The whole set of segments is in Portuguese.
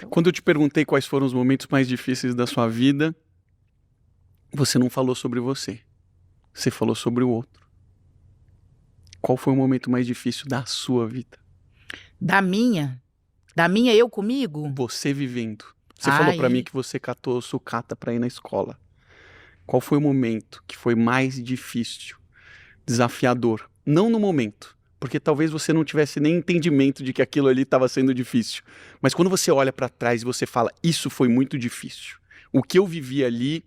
Quando eu te perguntei quais foram os momentos mais difíceis da sua vida, você não falou sobre você. Você falou sobre o outro. Qual foi o momento mais difícil da sua vida? Da minha eu comigo? Você vivendo. Você falou pra mim que você catou sucata pra ir na escola. Qual foi o momento que foi mais difícil, desafiador? Não no momento, porque talvez você não tivesse nem entendimento de que aquilo ali estava sendo difícil. Mas quando você olha pra trás e você fala, isso foi muito difícil. O que eu vivi ali,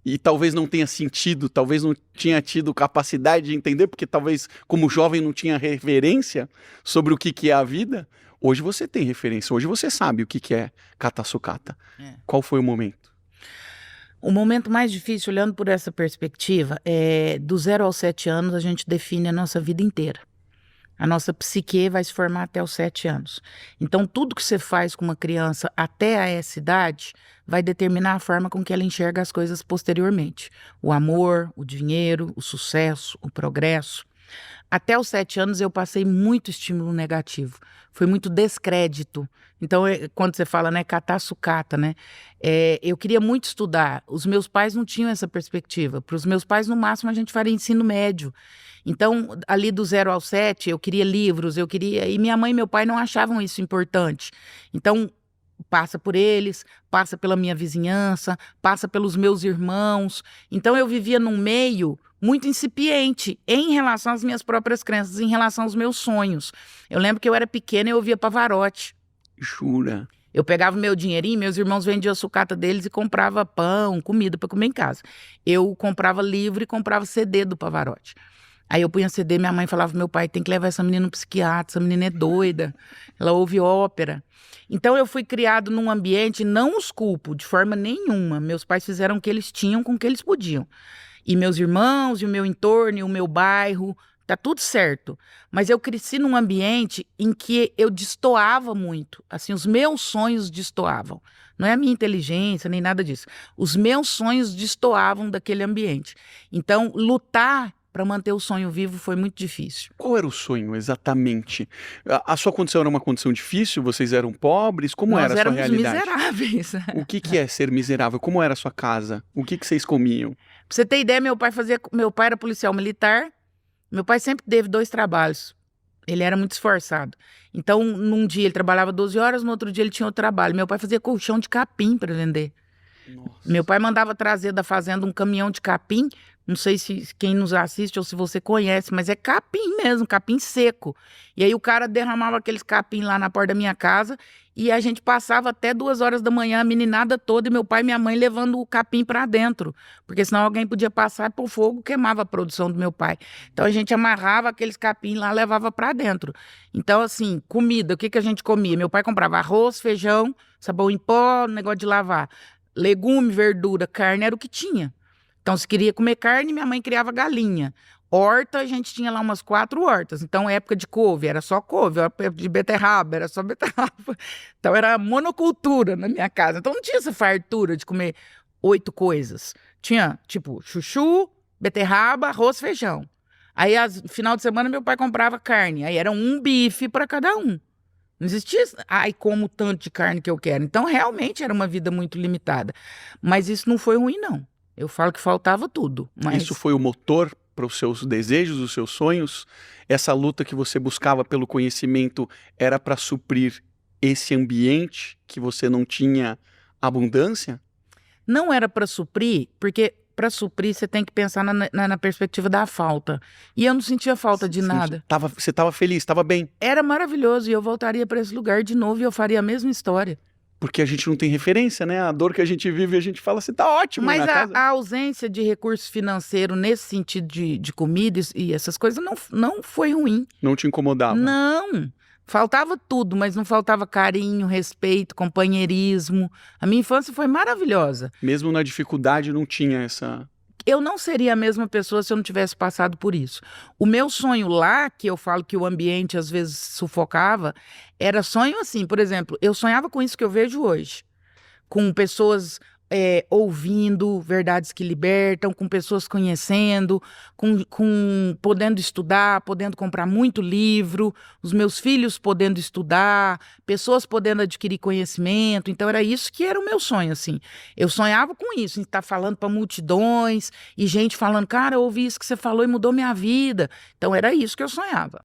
e talvez não tenha sentido, talvez não tinha tido capacidade de entender, porque talvez como jovem não tinha referência sobre o que é a vida. Hoje você tem referência, hoje você sabe o que é catar sucata. Qual foi o momento? O momento mais difícil, olhando por essa perspectiva, é do 0 aos 7 anos a gente define a nossa vida inteira. A nossa psique vai se formar até os 7 anos. Então, tudo que você faz com uma criança até a essa idade vai determinar a forma com que ela enxerga as coisas posteriormente. O amor, o dinheiro, o sucesso, o progresso. Até os 7 anos eu passei muito estímulo negativo. Foi muito descrédito. Então, quando você fala, né, catar sucata, né? Eu queria muito estudar. Os meus pais não tinham essa perspectiva. Para os meus pais, no máximo, a gente faria ensino médio. Então, ali do 0 ao 7, eu queria livros, eu queria... E minha mãe e meu pai não achavam isso importante. Então, passa por eles, passa pela minha vizinhança, passa pelos meus irmãos. Então, eu vivia num meio muito incipiente em relação às minhas próprias crenças, em relação aos meus sonhos. Eu lembro que eu era pequena e eu ouvia Pavarotti. Jura? Eu pegava o meu dinheirinho, meus irmãos vendiam a sucata deles e comprava pão, comida para comer em casa. Eu comprava livro e comprava CD do Pavarotti. Aí eu punha CD, minha mãe falava, meu pai tem que levar essa menina no psiquiatra, essa menina é doida, ela ouve ópera. Então eu fui criado num ambiente, não os culpo de forma nenhuma, meus pais fizeram o que eles tinham com o que eles podiam. E meus irmãos, e o meu entorno, e o meu bairro, tá tudo certo. Mas eu cresci num ambiente em que eu destoava muito, assim, os meus sonhos destoavam. Não é a minha inteligência, nem nada disso. Os meus sonhos destoavam daquele ambiente. Então, lutar para manter o sonho vivo foi muito difícil. Qual era o sonho exatamente? A sua condição era uma condição difícil? Vocês eram pobres? Como era a sua realidade? Nós éramos miseráveis. O que é ser miserável? Como era a sua casa? O que vocês comiam? Pra você ter ideia, meu pai era policial militar. Meu pai sempre teve 2 trabalhos. Ele era muito esforçado. Então, num dia ele trabalhava 12 horas, no outro dia ele tinha outro trabalho. Meu pai fazia colchão de capim para vender. Nossa. Meu pai mandava trazer da fazenda um caminhão de capim. Não sei se quem nos assiste ou se você conhece, mas é capim mesmo, capim seco. E aí o cara derramava aqueles capim lá na porta da minha casa e a gente passava até 2 horas da manhã, a meninada toda, e meu pai e minha mãe levando o capim para dentro. Porque senão alguém podia passar por fogo, queimava a produção do meu pai. Então a gente amarrava aqueles capim lá, levava para dentro. Então assim, comida, o que a gente comia? Meu pai comprava arroz, feijão, sabão em pó, negócio de lavar. Legume, verdura, carne, era o que tinha. Então, se queria comer carne, minha mãe criava galinha. Horta, a gente tinha lá umas 4 hortas. Então, época de couve, era só couve. Época de beterraba, era só beterraba. Então, era monocultura na minha casa. Então, não tinha essa fartura de comer 8 coisas. Tinha, tipo, chuchu, beterraba, arroz, feijão. Aí, final de semana, meu pai comprava carne. Aí, era um bife para cada um. Não existia, ai, como tanto de carne que eu quero. Então, realmente, era uma vida muito limitada. Mas isso não foi ruim, não. Eu falo que faltava tudo. Mas... Isso foi o motor para os seus desejos, os seus sonhos? Essa luta que você buscava pelo conhecimento era para suprir esse ambiente que você não tinha abundância? Não era para suprir, porque para suprir você tem que pensar na perspectiva da falta. E eu não sentia falta de nada. Você estava feliz, estava bem. Era maravilhoso e eu voltaria para esse lugar de novo e eu faria a mesma história. Porque a gente não tem referência, né? A dor que a gente vive, a gente fala assim, tá ótimo. Mas a ausência de recurso financeiro nesse sentido de comida e essas coisas não foi ruim. Não te incomodava? Não. Faltava tudo, mas não faltava carinho, respeito, companheirismo. A minha infância foi maravilhosa. Mesmo na dificuldade não tinha essa... Eu não seria a mesma pessoa se eu não tivesse passado por isso. O meu sonho lá, que eu falo que o ambiente às vezes sufocava, era sonho assim, por exemplo, eu sonhava com isso que eu vejo hoje. Com pessoas ouvindo verdades que libertam, com pessoas conhecendo, podendo estudar, podendo comprar muito livro, os meus filhos podendo estudar, pessoas podendo adquirir conhecimento. Então era isso que era o meu sonho, assim. Eu sonhava com isso, em estar falando para multidões e gente falando, cara, eu ouvi isso que você falou e mudou minha vida. Então era isso que eu sonhava.